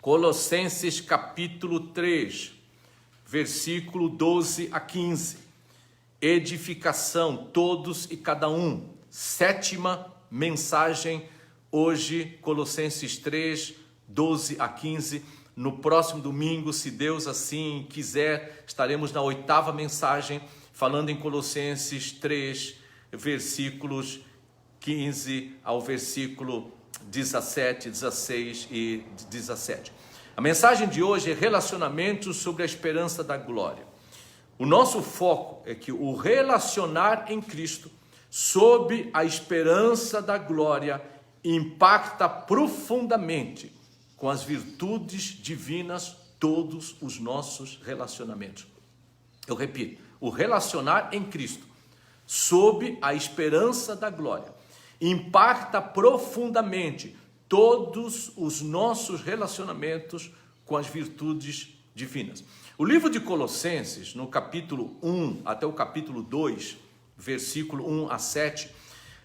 Colossenses capítulo 3, versículo 12 a 15. Edificação, todos e cada um. Sétima mensagem hoje, Colossenses 3, 12 a 15. No próximo domingo, se Deus assim quiser, estaremos na oitava mensagem, falando em Colossenses 3, versículos 15 ao versículo 17, 16 e 17. A mensagem de hoje é relacionamentos sobre a esperança da glória. O nosso foco é que o relacionar em Cristo sob a esperança da glória impacta profundamente com as virtudes divinas todos os nossos relacionamentos. Eu repito, o relacionar em Cristo sob a esperança da glória impacta profundamente todos os nossos relacionamentos com as virtudes divinas. O livro de Colossenses, no capítulo 1 até o capítulo 2, versículo 1 a 7,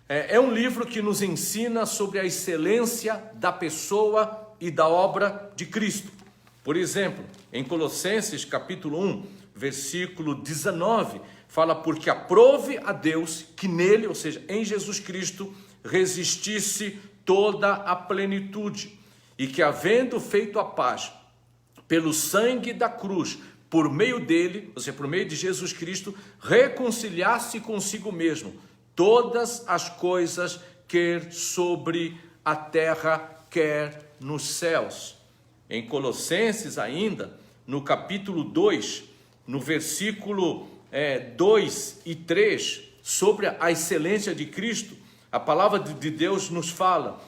é um livro que nos ensina sobre a excelência da pessoa e da obra de Cristo. Por exemplo, em Colossenses capítulo 1, versículo 19, fala: porque aprove a Deus que nele, ou seja, em Jesus Cristo, resistisse toda a plenitude, e que, havendo feito a paz pelo sangue da cruz, por meio dele, ou seja, por meio de Jesus Cristo, reconciliasse consigo mesmo todas as coisas, quer sobre a terra, quer nos céus. Em Colossenses ainda, no capítulo 2, no versículo 2 e 3, sobre a excelência de Cristo, a palavra de Deus nos fala: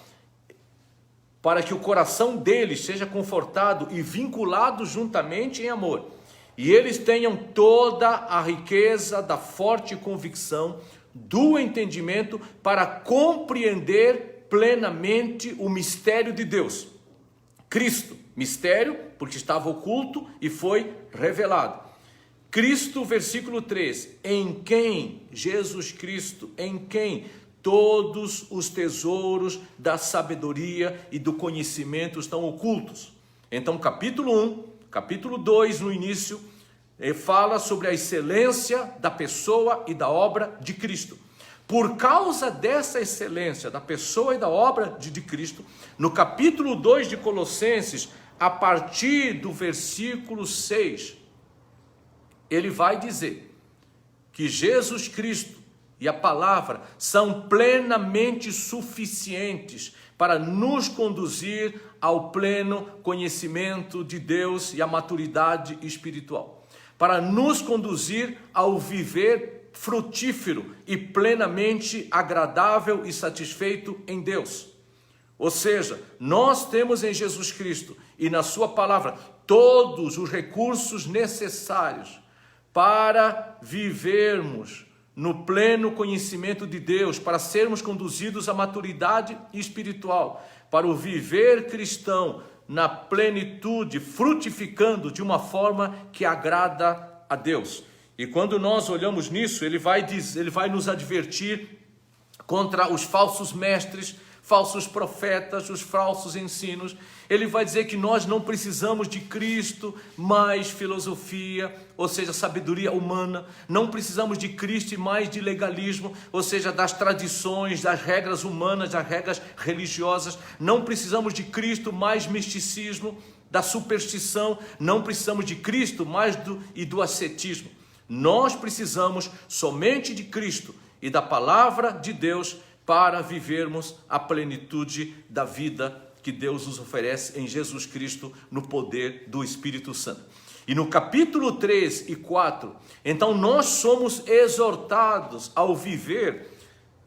para que o coração deles seja confortado e vinculado juntamente em amor, e eles tenham toda a riqueza da forte convicção do entendimento para compreender plenamente o mistério de Deus. Cristo, mistério, porque estava oculto e foi revelado. Cristo, versículo 3, em quem, Jesus Cristo, em quem todos os tesouros da sabedoria e do conhecimento estão ocultos. Então, capítulo 1, capítulo 2, no início, fala sobre a excelência da pessoa e da obra de Cristo. Por causa dessa excelência da pessoa e da obra de Cristo, no capítulo 2 de Colossenses, a partir do versículo 6, ele vai dizer que Jesus Cristo e a palavra são plenamente suficientes para nos conduzir ao pleno conhecimento de Deus e à maturidade espiritual, para nos conduzir ao viver frutífero e plenamente agradável e satisfeito em Deus. Ou seja, nós temos em Jesus Cristo e na sua palavra todos os recursos necessários para vivermos no pleno conhecimento de Deus, para sermos conduzidos à maturidade espiritual, para o viver cristão na plenitude, frutificando de uma forma que agrada a Deus. E quando nós olhamos nisso, ele vai nos advertir contra os falsos mestres, falsos profetas, os falsos ensinos. Ele vai dizer que nós não precisamos de Cristo mais filosofia, ou seja, sabedoria humana. Não precisamos de Cristo e mais de legalismo, ou seja, das tradições, das regras humanas, das regras religiosas. Não precisamos de Cristo mais misticismo, da superstição. Não precisamos de Cristo mais do ascetismo. Nós precisamos somente de Cristo e da palavra de Deus para vivermos a plenitude da vida que Deus nos oferece em Jesus Cristo no poder do Espírito Santo. E no capítulo 3 e 4, então nós somos exortados ao viver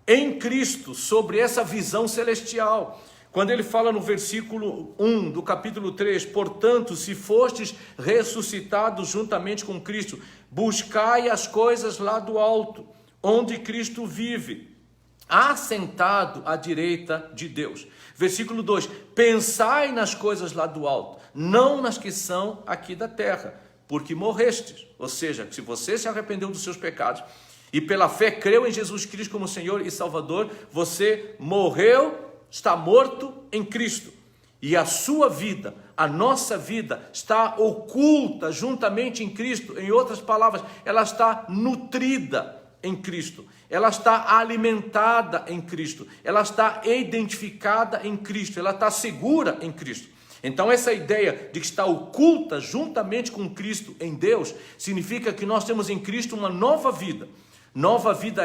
em Cristo sobre essa visão celestial. Quando ele fala no versículo 1 do capítulo 3, portanto, se fostes ressuscitados juntamente com Cristo, buscai as coisas lá do alto, onde Cristo vive, assentado à direita de Deus. Versículo 2, pensai nas coisas lá do alto, não nas que são aqui da terra, porque morrestes. Ou seja, se você se arrependeu dos seus pecados e pela fé creu em Jesus Cristo como Senhor e Salvador, você morreu, está morto em Cristo. E a sua vida a nossa vida está oculta juntamente em Cristo. Em outras palavras, ela está nutrida em Cristo, ela está alimentada em Cristo, ela está identificada em Cristo, ela está segura em Cristo. Então essa ideia de que está oculta juntamente com Cristo em Deus, significa que nós temos em Cristo uma nova vida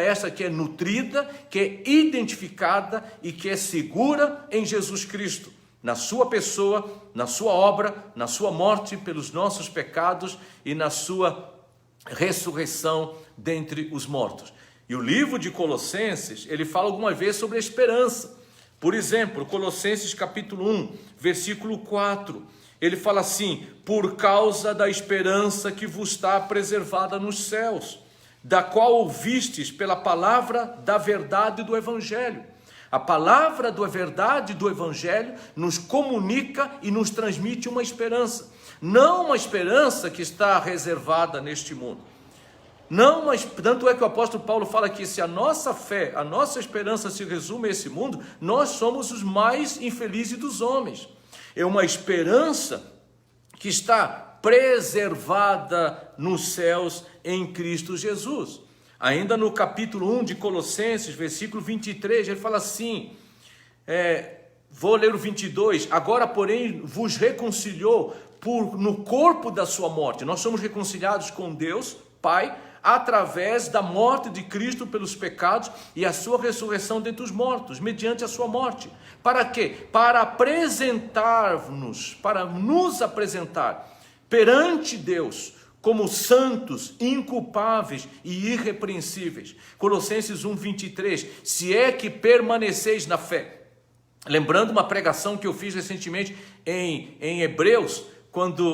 essa que é nutrida, que é identificada e que é segura em Jesus Cristo, na sua pessoa, na sua obra, na sua morte pelos nossos pecados e na sua ressurreição dentre os mortos. E o livro de Colossenses, ele fala algumas vezes sobre a esperança. Por exemplo, Colossenses capítulo 1, versículo 4, ele fala assim: por causa da esperança que vos está preservada nos céus, da qual ouvistes pela palavra da verdade do Evangelho. A palavra da verdade do Evangelho nos comunica e nos transmite uma esperança. Não uma esperança que está reservada neste mundo. Não, mas tanto é que o apóstolo Paulo fala que se a nossa fé, a nossa esperança se resume a esse mundo, nós somos os mais infelizes dos homens. É uma esperança que está preservada nos céus em Cristo Jesus. Ainda no capítulo 1 de Colossenses, versículo 23, ele fala assim, vou ler o 22, agora porém vos reconciliou no corpo da sua morte. Nós somos reconciliados com Deus, Pai, através da morte de Cristo pelos pecados e a sua ressurreição dentre os mortos, mediante a sua morte. Para quê? Para apresentar-nos, para nos apresentar perante Deus como santos, inculpáveis e irrepreensíveis. Colossenses 1, 23, se é que permaneceis na fé. Lembrando uma pregação que eu fiz recentemente em Hebreus,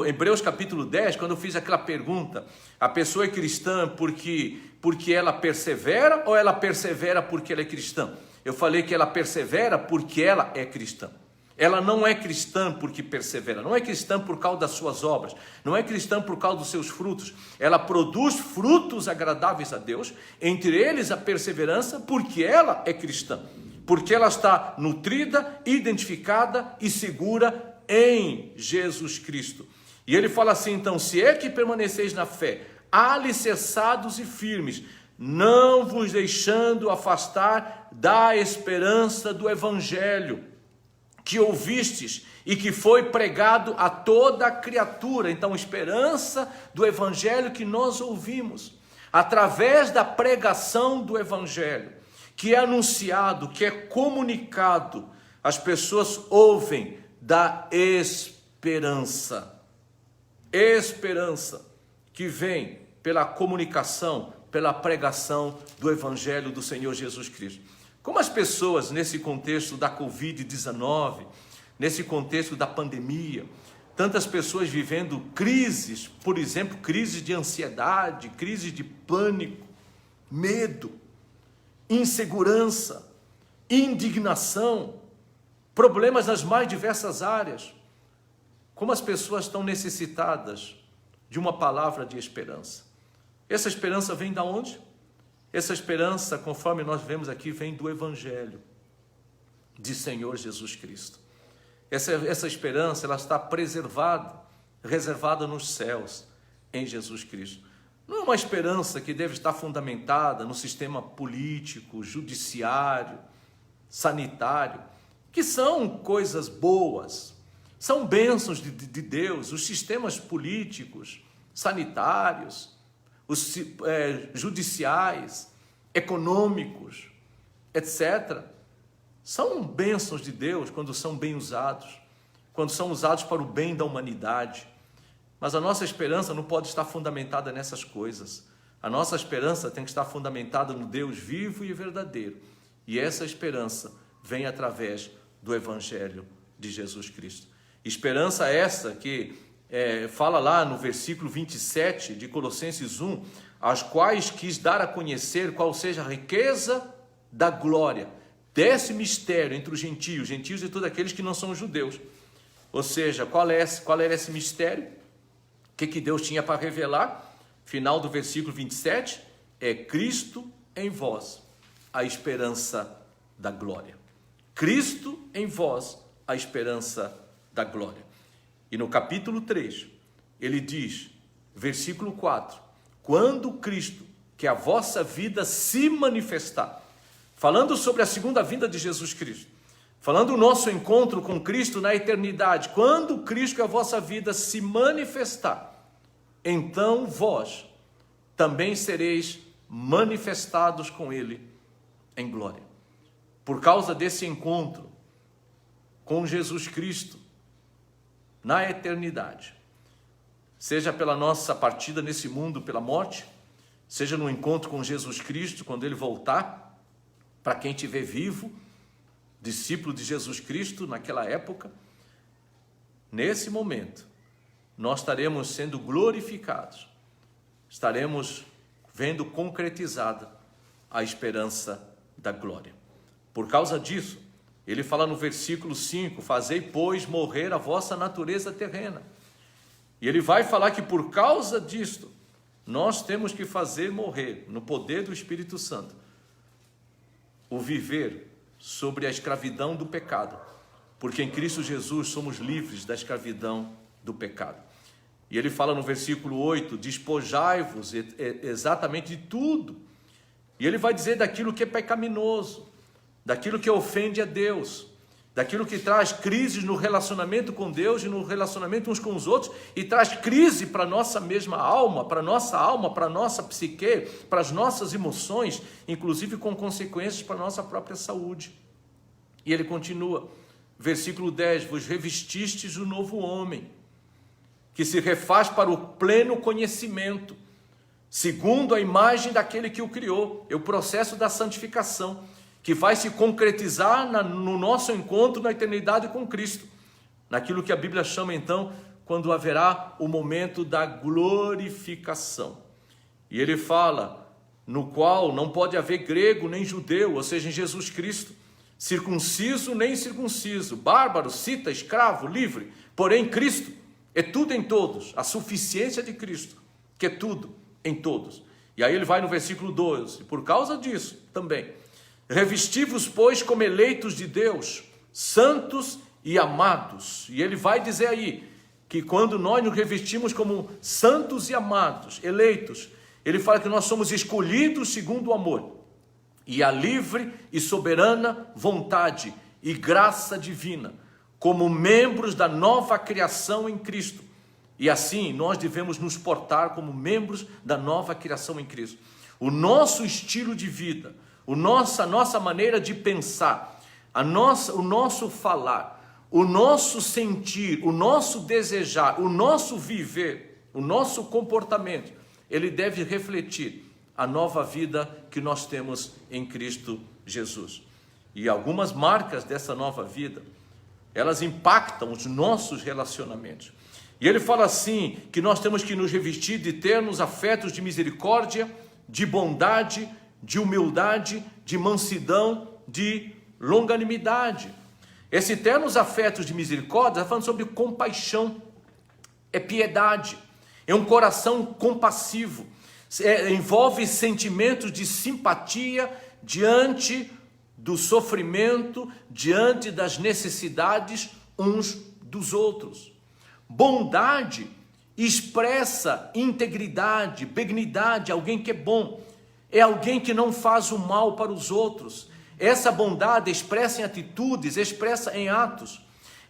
Hebreus capítulo 10, quando eu fiz aquela pergunta, a pessoa é cristã porque ela persevera ou ela persevera porque ela é cristã? Eu falei que ela persevera porque ela é cristã. Ela não é cristã porque persevera, não é cristã por causa das suas obras, não é cristã por causa dos seus frutos. Ela produz frutos agradáveis a Deus, entre eles a perseverança, porque ela é cristã, porque ela está nutrida, identificada e segura em Jesus Cristo. E ele fala assim, então, se é que permaneceis na fé, alicerçados e firmes, não vos deixando afastar da esperança do Evangelho, que ouvistes e que foi pregado a toda a criatura. Então, esperança do Evangelho que nós ouvimos, através da pregação do Evangelho, que é anunciado, que é comunicado, as pessoas ouvem da esperança que vem pela comunicação, pela pregação do Evangelho do Senhor Jesus Cristo. Como as pessoas nesse contexto da Covid-19, nesse contexto da pandemia, tantas pessoas vivendo crises, por exemplo, crises de ansiedade, crises de pânico, medo, insegurança, indignação, problemas nas mais diversas áreas. Como as pessoas estão necessitadas de uma palavra de esperança. Essa esperança vem de onde? Essa esperança, conforme nós vemos aqui, vem do Evangelho de Senhor Jesus Cristo. Essa esperança, ela está preservada, reservada nos céus, em Jesus Cristo. Não é uma esperança que deve estar fundamentada no sistema político, judiciário, sanitário, que são coisas boas, são bênçãos de Deus. Os sistemas políticos, sanitários, os judiciais, econômicos, etc., são bênçãos de Deus quando são bem usados, quando são usados para o bem da humanidade. Mas a nossa esperança não pode estar fundamentada nessas coisas. A nossa esperança tem que estar fundamentada no Deus vivo e verdadeiro. E essa esperança vem através do Evangelho de Jesus Cristo. Esperança essa que fala lá no versículo 27 de Colossenses 1, as quais quis dar a conhecer qual seja a riqueza da glória desse mistério entre os gentios e todos aqueles que não são judeus. Ou seja, qual era esse mistério? O que Deus tinha para revelar? Final do versículo 27, é Cristo em vós, a esperança da glória. Cristo em vós, a esperança da glória. E no capítulo 3, ele diz, versículo 4, quando Cristo, que a vossa vida se manifestar, falando sobre a segunda vinda de Jesus Cristo, falando o nosso encontro com Cristo na eternidade, quando Cristo, que a vossa vida se manifestar, então vós também sereis manifestados com Ele em glória. Por causa desse encontro com Jesus Cristo na eternidade, seja pela nossa partida nesse mundo pela morte, seja no encontro com Jesus Cristo quando Ele voltar, para quem estiver vivo, discípulo de Jesus Cristo naquela época, nesse momento, nós estaremos sendo glorificados, estaremos vendo concretizada a esperança da glória. Por causa disso, ele fala no versículo 5, fazei, pois, morrer a vossa natureza terrena. E ele vai falar que por causa disto, nós temos que fazer morrer, no poder do Espírito Santo, o viver sobre a escravidão do pecado, porque em Cristo Jesus somos livres da escravidão do pecado. E ele fala no versículo 8, despojai-vos exatamente de tudo. E ele vai dizer daquilo que é pecaminoso, daquilo que ofende a Deus, daquilo que traz crises no relacionamento com Deus e no relacionamento uns com os outros, e traz crise para a nossa mesma alma, para a nossa psique, para as nossas emoções, inclusive com consequências para a nossa própria saúde. E ele continua, versículo 10, vos revestistes o novo homem, que se refaz para o pleno conhecimento, segundo a imagem daquele que o criou. É o processo da santificação, que vai se concretizar no nosso encontro na eternidade com Cristo, naquilo que a Bíblia chama então, quando haverá o momento da glorificação. E ele fala, no qual não pode haver grego nem judeu, ou seja, em Jesus Cristo, circunciso nem incircunciso, bárbaro, cita, escravo, livre, porém Cristo é tudo em todos, a suficiência de Cristo, que é tudo em todos. E aí ele vai no versículo 12, por causa disso também, revesti-vos, pois, como eleitos de Deus, santos e amados. E ele vai dizer aí, que quando nós nos revestimos como santos e amados, eleitos, ele fala que nós somos escolhidos segundo o amor, e a livre e soberana vontade e graça divina, como membros da nova criação em Cristo. E assim nós devemos nos portar como membros da nova criação em Cristo. O nosso estilo de vida, a nossa maneira de pensar, o nosso falar, o nosso sentir, o nosso desejar, o nosso viver, o nosso comportamento, ele deve refletir a nova vida que nós temos em Cristo Jesus. E algumas marcas dessa nova vida, elas impactam os nossos relacionamentos. E ele fala assim, que nós temos que nos revestir de ternos afetos de misericórdia, de bondade, de humildade, de mansidão, de longanimidade. Esse ternos afetos de misericórdia está falando sobre compaixão, é piedade, é um coração compassivo, envolve sentimentos de simpatia diante do sofrimento, diante das necessidades uns dos outros. Bondade expressa integridade, benignidade, alguém que é bom, é alguém que não faz o mal para os outros. Essa bondade expressa em atitudes, expressa em atos.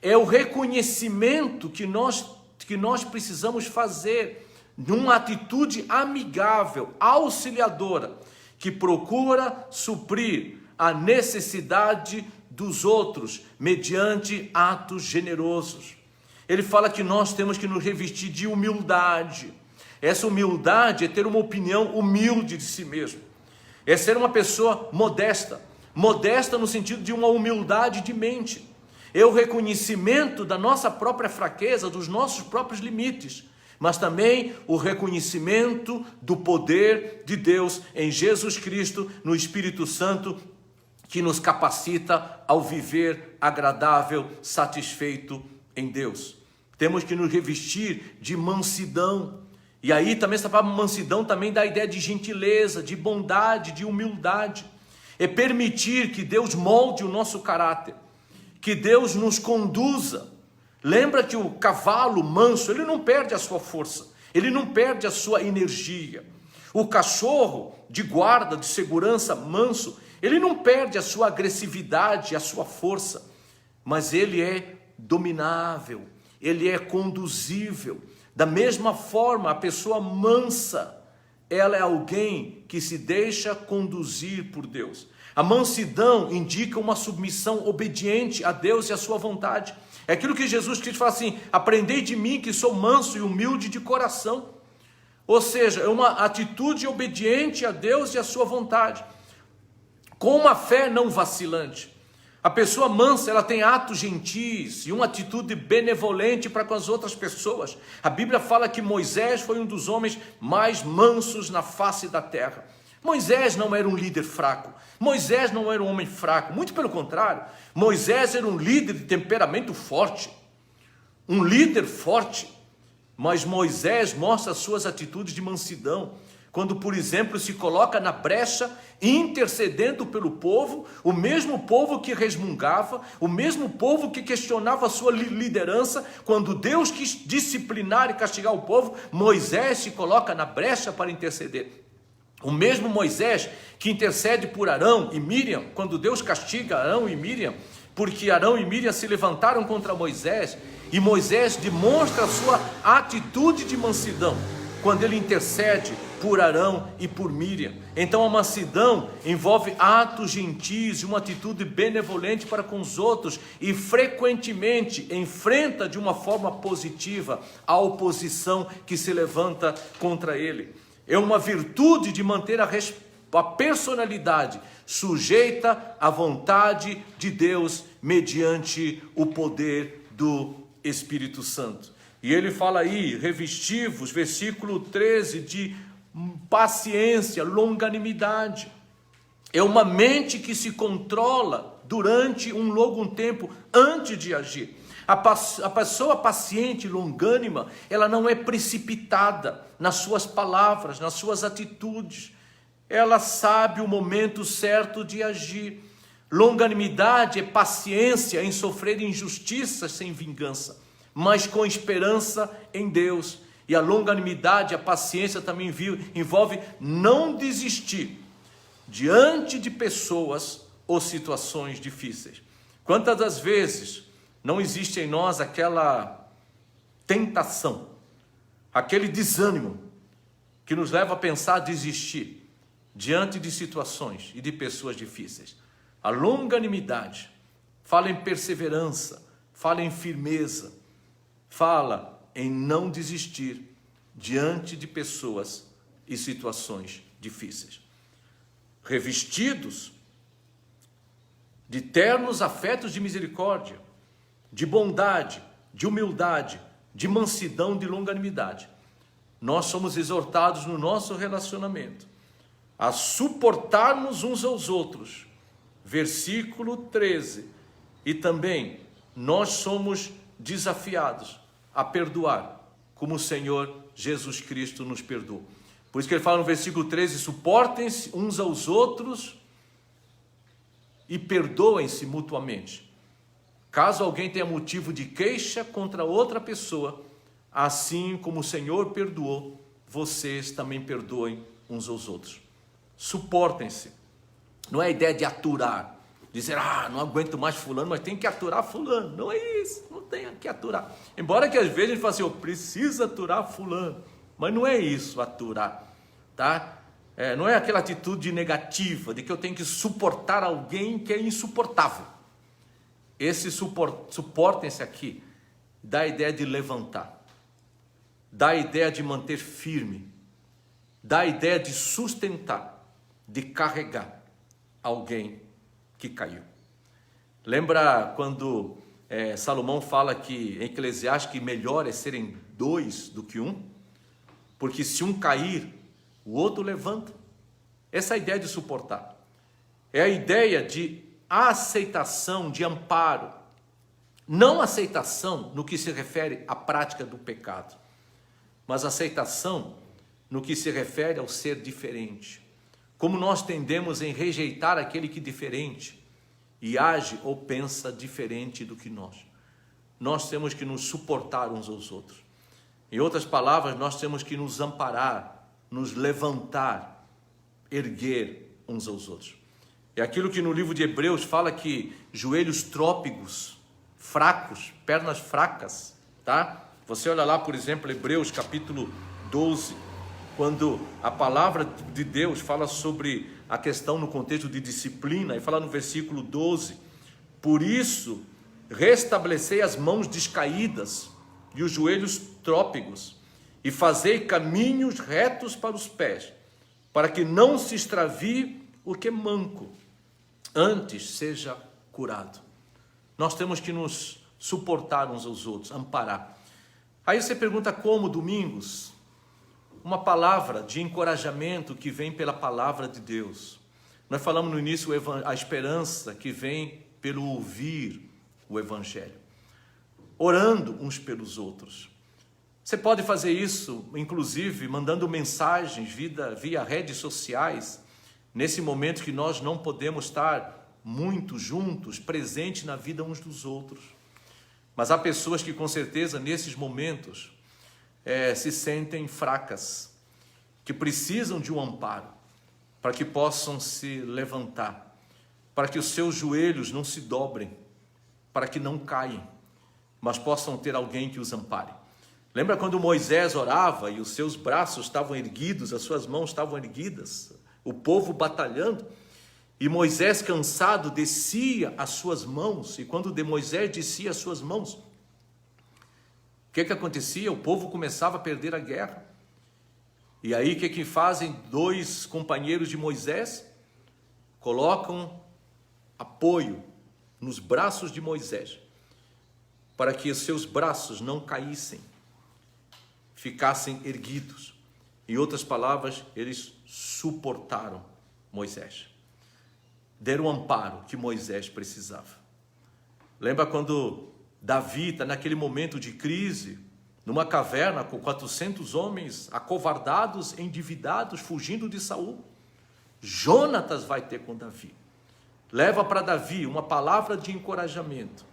É o reconhecimento que nós precisamos fazer numa atitude amigável, auxiliadora, que procura suprir a necessidade dos outros mediante atos generosos. Ele fala que nós temos que nos revestir de humildade. Essa humildade é ter uma opinião humilde de si mesmo. É ser uma pessoa modesta. Modesta no sentido de uma humildade de mente. É o reconhecimento da nossa própria fraqueza, dos nossos próprios limites, mas também o reconhecimento do poder de Deus em Jesus Cristo, no Espírito Santo, que nos capacita ao viver agradável, satisfeito em Deus. Temos que nos revestir de mansidão. E aí também essa palavra mansidão também dá a ideia de gentileza, de bondade, de humildade. É permitir que Deus molde o nosso caráter, que Deus nos conduza Lembra que o cavalo manso, ele não perde a sua força, ele não perde a sua energia. O cachorro de guarda, de segurança manso, ele não perde a sua agressividade, a sua força, mas ele é dominável, ele é conduzível. Da mesma forma, a pessoa mansa, ela é alguém que se deixa conduzir por Deus. A mansidão indica uma submissão obediente a Deus e a sua vontade. É aquilo que Jesus Cristo fala assim: aprendei de mim que sou manso e humilde de coração. Ou seja, é uma atitude obediente a Deus e a sua vontade, com uma fé não vacilante. A pessoa mansa, ela tem atos gentis e uma atitude benevolente para com as outras pessoas. A Bíblia fala que Moisés foi um dos homens mais mansos na face da terra. Moisés não era um líder fraco, Moisés não era um homem fraco, muito pelo contrário, Moisés era um líder de temperamento forte, um líder forte. Mas Moisés mostra as suas atitudes de mansidão, quando, por exemplo, se coloca na brecha, intercedendo pelo povo, o mesmo povo que resmungava, o mesmo povo que questionava a sua liderança. Quando Deus quis disciplinar e castigar o povo, Moisés se coloca na brecha para interceder. O mesmo Moisés que intercede por Arão e Miriam, quando Deus castiga Arão e Miriam, porque Arão e Miriam se levantaram contra Moisés, e Moisés demonstra a sua atitude de mansidão, quando ele intercede por Arão e por Miriam. Então a mansidão envolve atos gentis e uma atitude benevolente para com os outros, e frequentemente enfrenta de uma forma positiva a oposição que se levanta contra ele. É uma virtude de manter a personalidade sujeita à vontade de Deus mediante o poder do Espírito Santo. E ele fala aí, revestivos, versículo 13, de paciência, longanimidade. É uma mente que se controla durante um longo tempo antes de agir. A pessoa paciente, longânima, ela não é precipitada nas suas palavras, nas suas atitudes. Ela sabe o momento certo de agir. Longanimidade é paciência em sofrer injustiças sem vingança, mas com esperança em Deus. E a longanimidade, a paciência também envolve não desistir diante de pessoas ou situações difíceis. Quantas das vezes não existe em nós aquela tentação, aquele desânimo que nos leva a pensar desistir diante de situações e de pessoas difíceis? A longanimidade fala em perseverança, fala em firmeza, fala em não desistir diante de pessoas e situações difíceis. Revestidos de ternos afetos de misericórdia, de bondade, de humildade, de mansidão, de longanimidade, nós somos exortados no nosso relacionamento a suportarmos uns aos outros. Versículo 13. E também nós somos desafiados a perdoar, como o Senhor Jesus Cristo nos perdoou. Por isso que ele fala no versículo 13, suportem-se uns aos outros e perdoem-se mutuamente. Caso alguém tenha motivo de queixa contra outra pessoa, assim como o Senhor perdoou, vocês também perdoem uns aos outros. Suportem-se. Não é a ideia de aturar, dizer, não aguento mais fulano, mas tem que aturar fulano. Não é isso, não tem que aturar. Embora que às vezes a gente fale assim, eu preciso aturar fulano, mas não é isso, aturar, tá? Não é aquela atitude negativa de que eu tenho que suportar alguém que é insuportável. Esse suportem-se aqui dá a ideia de levantar, dá a ideia de manter firme, dá a ideia de sustentar, de carregar alguém que caiu. Lembra quando Salomão fala que em Eclesiastes que melhor é serem dois do que um? Porque se um cair, o outro levanta. Essa é a ideia de suportar. É a ideia de aceitação, de amparo. Não aceitação no que se refere à prática do pecado, mas aceitação no que se refere ao ser diferente. Como nós tendemos em rejeitar aquele que é diferente e age ou pensa diferente do que nós. nós temos que nos suportar uns aos outros. Em outras palavras, nós temos que nos amparar, nos levantar, erguer uns aos outros. É aquilo que no livro de Hebreus fala que joelhos trópicos, fracos, pernas fracas, tá? Você olha lá, por exemplo, Hebreus capítulo 12, quando a palavra de Deus fala sobre a questão no contexto de disciplina, e fala no versículo 12, por isso restabelecei as mãos descaídas e os joelhos trópicos, e fazei caminhos retos para os pés, para que não se extravie o que é manco, antes seja curado. Nós temos que nos suportar uns aos outros, amparar. Aí você pergunta como, Domingos? Uma palavra de encorajamento que vem pela palavra de Deus. Nós falamos no início a esperança que vem pelo ouvir o Evangelho. Orando uns pelos outros. Você pode fazer isso, inclusive, mandando mensagens via redes sociais, nesse momento que nós não podemos estar muito juntos, presentes na vida uns dos outros. Mas há pessoas que, com certeza, nesses momentos, se sentem fracas, que precisam de um amparo, para que possam se levantar, para que os seus joelhos não se dobrem, para que não caiam, mas possam ter alguém que os ampare. Lembra quando Moisés orava e os seus braços estavam erguidos, as suas mãos estavam erguidas, o povo batalhando, e Moisés cansado descia as suas mãos, e quando Moisés descia as suas mãos, o que acontecia? O povo começava a perder a guerra. E aí o que fazem dois companheiros de Moisés? Colocam apoio nos braços de Moisés, para que os seus braços não caíssem, ficassem erguidos. Em outras palavras, eles suportaram Moisés, deram o amparo que Moisés precisava. Lembra quando Davi está naquele momento de crise, numa caverna com 400 homens acovardados, endividados, fugindo de Saul? Jonatas vai ter com Davi. Leva para Davi uma palavra de encorajamento.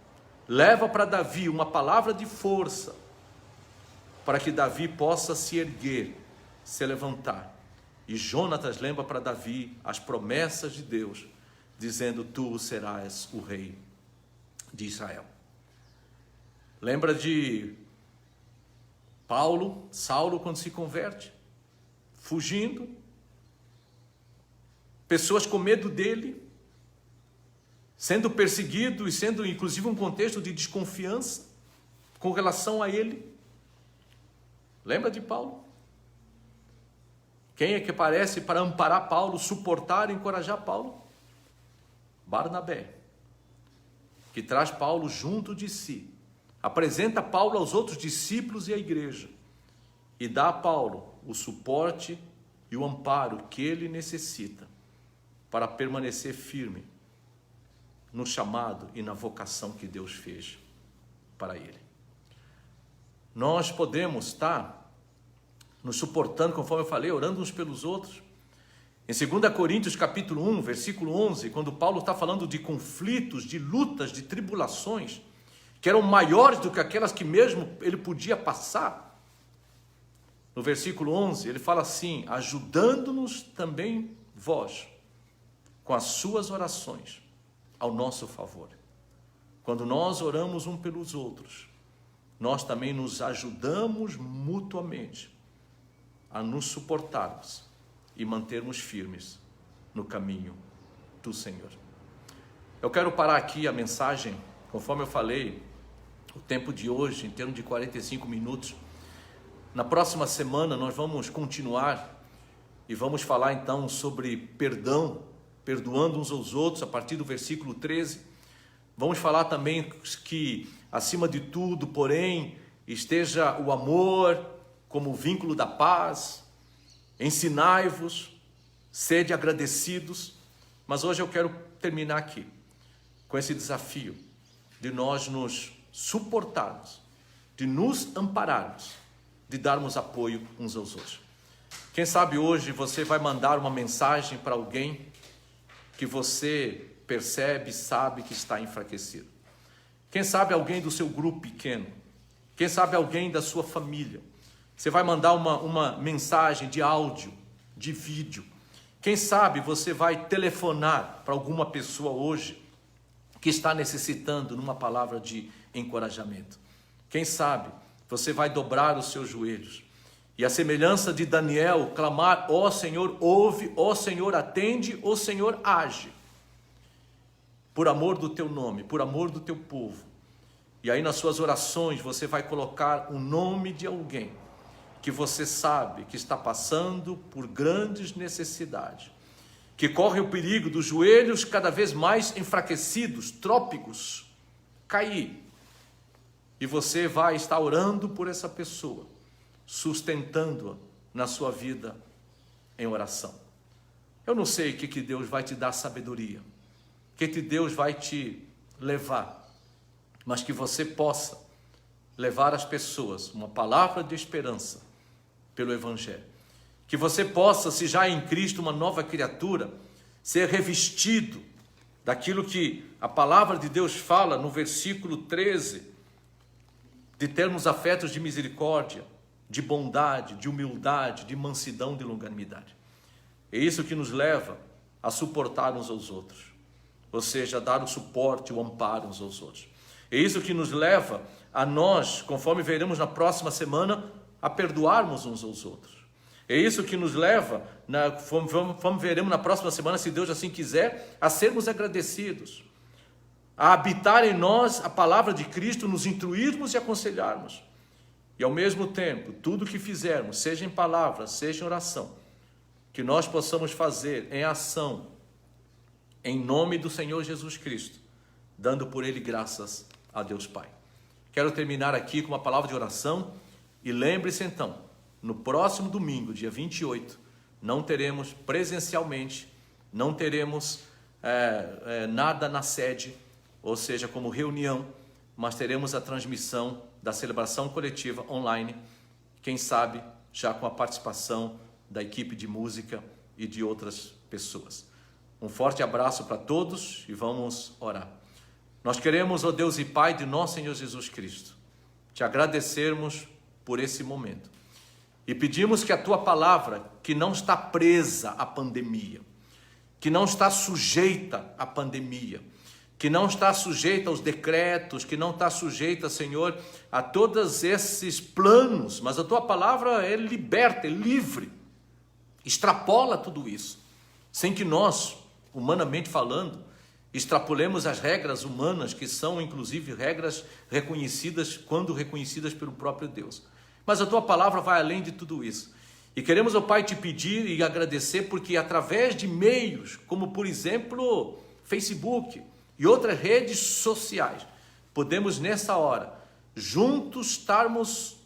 Leva para Davi uma palavra de força, para que Davi possa se erguer, se levantar. E Jonatas lembra para Davi as promessas de Deus, dizendo: tu serás o rei de Israel. Lembra de Saulo, quando se converte, fugindo, pessoas com medo dele, sendo perseguido e sendo inclusive um contexto de desconfiança com relação a ele. Lembra de Paulo? Quem é que aparece para amparar Paulo, suportar e encorajar Paulo? Barnabé, que traz Paulo junto de si, apresenta Paulo aos outros discípulos e à igreja, e dá a Paulo o suporte e o amparo que ele necessita para permanecer firme no chamado e na vocação que Deus fez para ele. Nós podemos estar nos suportando, conforme eu falei, orando uns pelos outros. Em 2 Coríntios capítulo 1, versículo 11, quando Paulo está falando de conflitos, de lutas, de tribulações, que eram maiores do que aquelas que mesmo ele podia passar, no versículo 11, ele fala assim: ajudando-nos também vós, com as suas orações, ao nosso favor. Quando nós oramos um pelos outros, nós também nos ajudamos mutuamente a nos suportarmos e mantermos firmes no caminho do Senhor. Eu quero parar aqui a mensagem, conforme eu falei, o tempo de hoje, em termos de 45 minutos. Na próxima semana nós vamos continuar e vamos falar então sobre perdão, perdoando uns aos outros, a partir do versículo 13. Vamos falar também que, acima de tudo, porém, esteja o amor como o vínculo da paz. Ensinai-vos, sede agradecidos. Mas hoje eu quero terminar aqui com esse desafio de nós nos suportarmos, de nos ampararmos, de darmos apoio uns aos outros. Quem sabe hoje você vai mandar uma mensagem para alguém que você percebe, sabe que está enfraquecido. Quem sabe alguém do seu grupo pequeno. Quem sabe alguém da sua família. Você vai mandar uma mensagem de áudio, de vídeo. Quem sabe você vai telefonar para alguma pessoa hoje que está necessitando de uma palavra de encorajamento. Quem sabe você vai dobrar os seus joelhos e a semelhança de Daniel clamar: ó Senhor, ouve, ó Senhor, atende, ó Senhor, age. Por amor do teu nome, por amor do teu povo. E aí nas suas orações você vai colocar o nome de alguém que você sabe que está passando por grandes necessidades, que corre o perigo dos joelhos cada vez mais enfraquecidos, trópicos, cair. E você vai estar orando por essa pessoa, sustentando-a na sua vida em oração. Eu não sei o que Deus vai te dar sabedoria, o que Deus vai te levar, mas que você possa levar às pessoas uma palavra de esperança pelo Evangelho. Que você possa, se já é em Cristo uma nova criatura, ser revestido daquilo que a palavra de Deus fala no versículo 13, de termos afetos de misericórdia, de bondade, de humildade, de mansidão, de longanimidade. É isso que nos leva a suportar uns aos outros, ou seja, a dar o suporte, o amparo uns aos outros. É isso que nos leva a nós, conforme veremos na próxima semana, a perdoarmos uns aos outros. É isso que nos leva, veremos na próxima semana, se Deus assim quiser, a sermos agradecidos, a habitar em nós a palavra de Cristo, nos instruirmos e aconselharmos. E ao mesmo tempo, tudo que fizermos, seja em palavra, seja em oração, que nós possamos fazer em ação, em nome do Senhor Jesus Cristo, dando por Ele graças a Deus Pai. Quero terminar aqui com uma palavra de oração. E lembre-se então, no próximo domingo, dia 28, não teremos presencialmente, não teremos nada na sede, ou seja, como reunião, mas teremos a transmissão da celebração coletiva online, quem sabe já com a participação da equipe de música e de outras pessoas. Um forte abraço para todos e vamos orar. Nós queremos, ó Deus e Pai de nosso Senhor Jesus Cristo, te agradecermos por esse momento. E pedimos que a tua palavra, que não está presa à pandemia, que não está sujeita à pandemia, que não está sujeita aos decretos, que não está sujeita, Senhor, a todos esses planos, mas a tua palavra é liberta, é livre, extrapola tudo isso, sem que nós, humanamente falando, extrapolemos as regras humanas, que são inclusive regras reconhecidas, quando reconhecidas pelo próprio Deus. Mas a tua palavra vai além de tudo isso. E queremos, ó Pai, te pedir e agradecer, porque através de meios, como por exemplo, Facebook e outras redes sociais, podemos nessa hora, juntos estarmos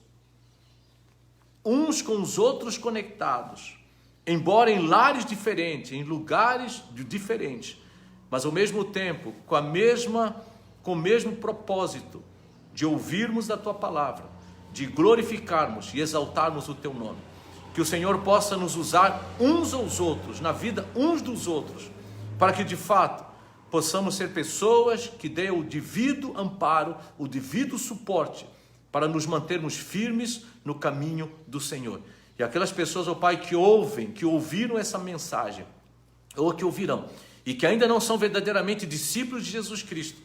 uns com os outros conectados, embora em lares diferentes, em lugares diferentes, mas ao mesmo tempo com o mesmo propósito de ouvirmos a tua palavra, de glorificarmos e exaltarmos o teu nome. Que o Senhor possa nos usar uns aos outros, na vida uns dos outros, para que de fato possamos ser pessoas que dêem o devido amparo, o devido suporte, para nos mantermos firmes no caminho do Senhor. E aquelas pessoas, ó Pai, que ouviram essa mensagem, ou que ouvirão, e que ainda não são verdadeiramente discípulos de Jesus Cristo,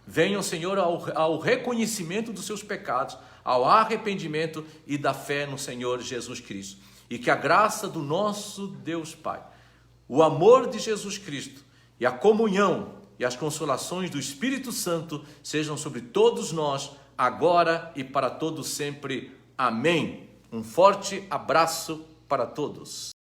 venham, Senhor, ao reconhecimento dos seus pecados, ao arrependimento e da fé no Senhor Jesus Cristo. E que a graça do nosso Deus Pai, o amor de Jesus Cristo e a comunhão e as consolações do Espírito Santo sejam sobre todos nós, agora e para todos sempre. Amém. Um forte abraço para todos.